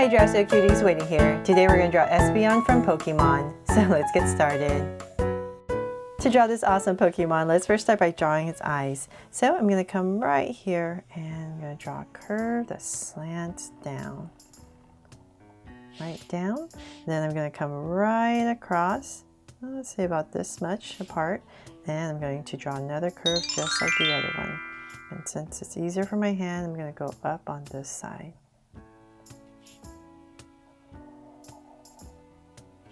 Hi Draw Cuties, Whitney here. Today we're going to draw Espeon from Pokemon. So let's get started. To draw this awesome Pokemon, let's first start by drawing its eyes. So I'm going to come right here and I'm going to draw a curve that slants down. Right down. Then I'm going to come right across, let's say about this much apart. And I'm going to draw another curve just like the other one. And since it's easier for my hand, I'm going to go up on this side.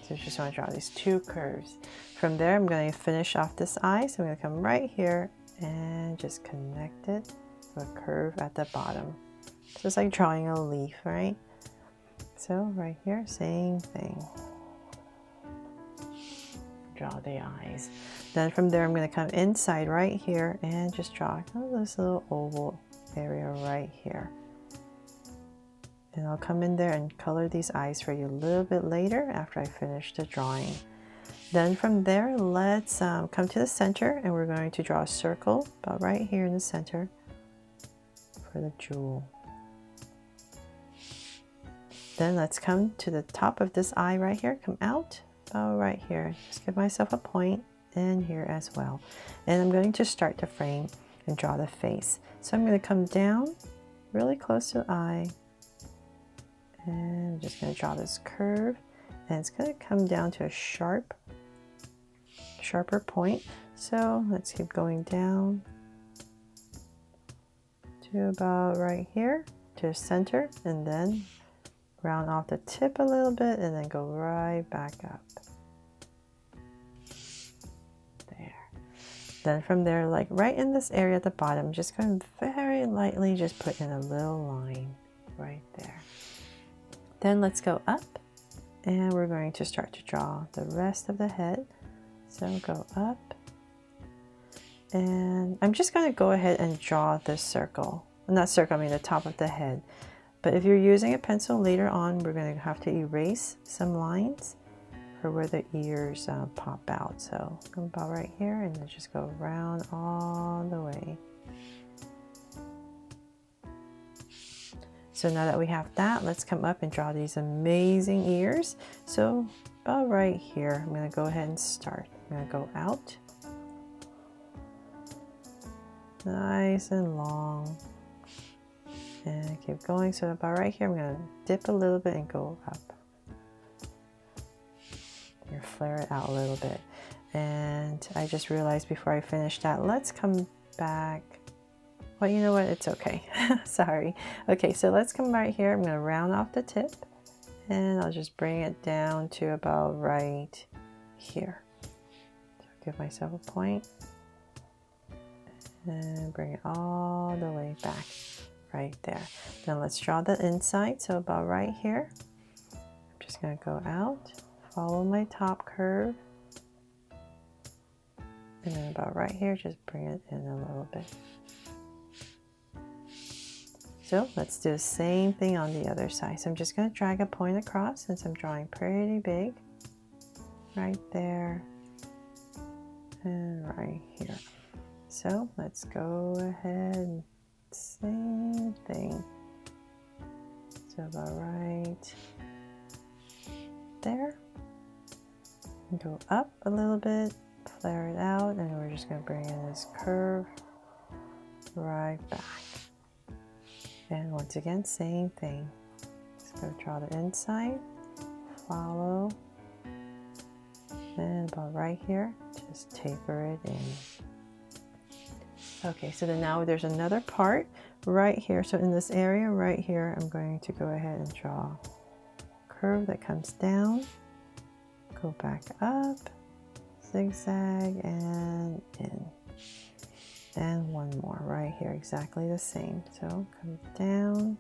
So just want to draw these two curves. From there, I'm going to finish off this eye. So I'm going to come right here and just connect it to a curve at the bottom. So it's like drawing a leaf, right? So right here, same thing. Draw the eyes. Then from there, I'm going to come inside right here and just draw this little oval area right here. And I'll come in there and color these eyes for you a little bit later after I finish the drawing. Then from there, let's come to the center and we're going to draw a circle about right here in the center for the jewel. Then let's come to the top of this eye right here, come out about right here. Just give myself a point and here as well. And I'm going to start the frame and draw the face. So I'm going to come down really close to the eye. And I'm just going to draw this curve, and it's going to come down to a sharper point. So let's keep going down to about right here to the center, and then round off the tip a little bit and then go right back up. There. Then from there, like right in this area at the bottom, I'm just going to very lightly just put in a little line right there. Then let's go up and we're going to start to draw the rest of the head. So go up and I'm just going to go ahead and draw this circle. Not circle, I mean the top of the head. But if you're using a pencil later on, we're going to have to erase some lines for where the ears pop out. So come about right here and then just go around all the way. So now that we have that, let's come up and draw these amazing ears. So about right here, I'm going to go ahead and start. I'm going to go out. Nice and long. And keep going. So about right here, I'm going to dip a little bit and go up. You flare it out a little bit. And I just realized before I finish that, let's come back. Well, you know what? It's okay. Sorry. Okay, so let's come right here. I'm going to round off the tip and I'll just bring it down to about right here. So give myself a point and bring it all the way back right there. Then let's draw the inside. So about right here, I'm just going to go out, follow my top curve, and then about right here, just bring it in a little bit. So let's do the same thing on the other side. So I'm just going to drag a point across since I'm drawing pretty big. Right there and right here. So let's go ahead and same thing. So about right there. And go up a little bit, flare it out, and we're just going to bring in this curve right back. And once again, same thing. Just go draw the inside, follow, and about right here, just taper it in. Okay, so then now there's another part right here. So in this area right here, I'm going to go ahead and draw a curve that comes down, go back up, zigzag, and in. And one more right here, exactly the same. So come down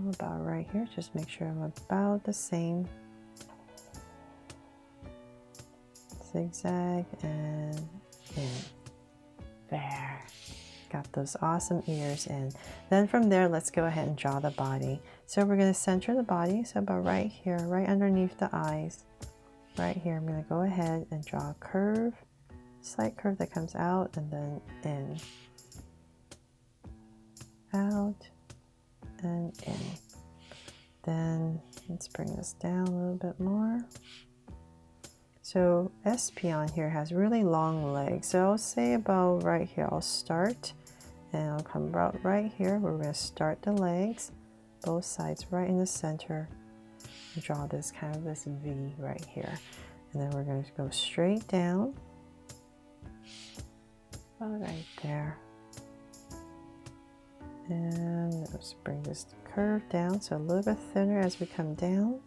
about right here. Just make sure I'm about the same. Zigzag and in. There. Got those awesome ears in. Then from there, let's go ahead and draw the body. So we're going to center the body. So about right here, right underneath the eyes. Right here, I'm going to go ahead and draw a curve. Slight curve that comes out and then in, out, and in. Then let's bring this down a little bit more. So Espeon here has really long legs. So I'll say about right here, I'll start and I'll come about right here. We're going to start the legs, both sides right in the center. Draw this kind of this V right here. And then we're going to go straight down. About right there. And let's bring this curve down, so a little bit thinner as we come down.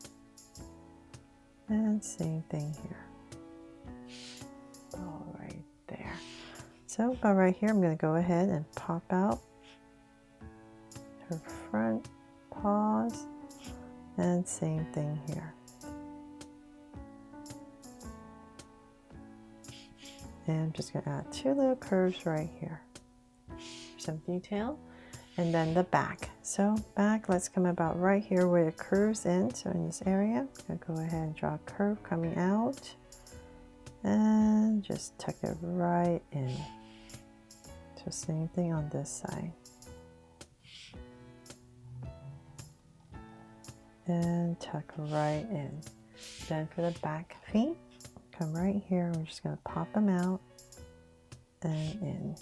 And same thing here. All right there. So about right here, I'm going to go ahead and pop out her front paws. And same thing here. And I'm just going to add two little curves right here. Some detail. And then the back. So back, let's come about right here where it curves in. So in this area, I'm going to go ahead and draw a curve coming out. And just tuck it right in. So same thing on this side. And tuck right in. Then for the back feet, come right here. We're just going to pop them out and in.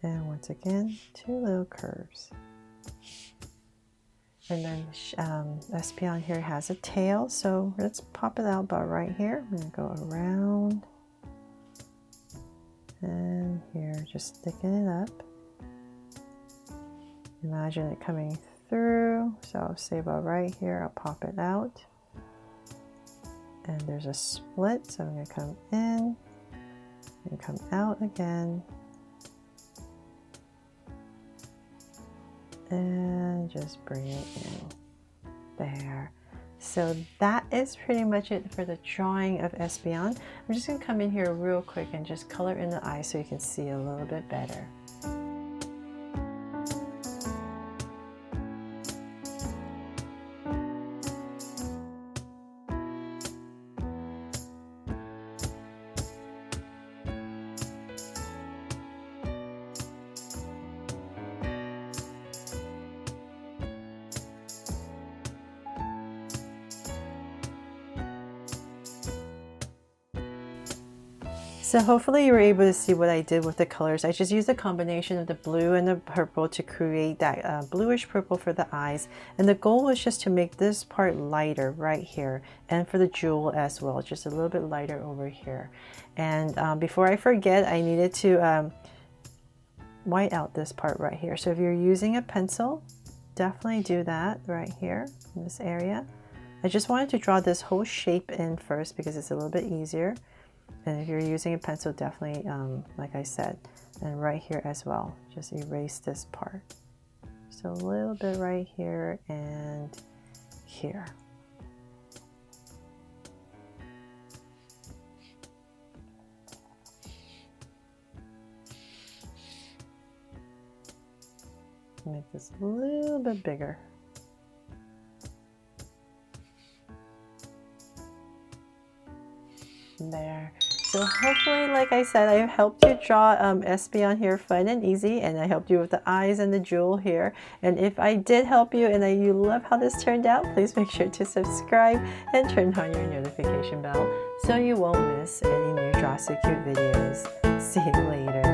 And once again, two little curves. And then Espeon here has a tail, so let's pop it out about right here. I'm going to go around. And here, just sticking it up. Imagine it coming through. So I'll say about right here, I'll pop it out. And there's a split, so I'm going to come in and come out again. And just bring it in there. So that is pretty much it for the drawing of Espeon. I'm just going to come in here real quick and just color in the eye so you can see a little bit better. So hopefully you were able to see what I did with the colors. I just used a combination of the blue and the purple to create that bluish purple for the eyes. And the goal was just to make this part lighter right here. And for the jewel as well, just a little bit lighter over here. And before I forget, I needed to white out this part right here. So if you're using a pencil, definitely do that right here in this area. I just wanted to draw this whole shape in first because it's a little bit easier. And if you're using a pencil, definitely, like I said, and right here as well, just erase this part. Just a little bit right here and here. Make this a little bit bigger. There. So hopefully, like I said, I helped you draw Espeon here fun and easy, and I helped you with the eyes and the jewel here. And if I did help you and you love how this turned out, please make sure to subscribe and turn on your notification bell so you won't miss any new Draw So Cute videos. See you later.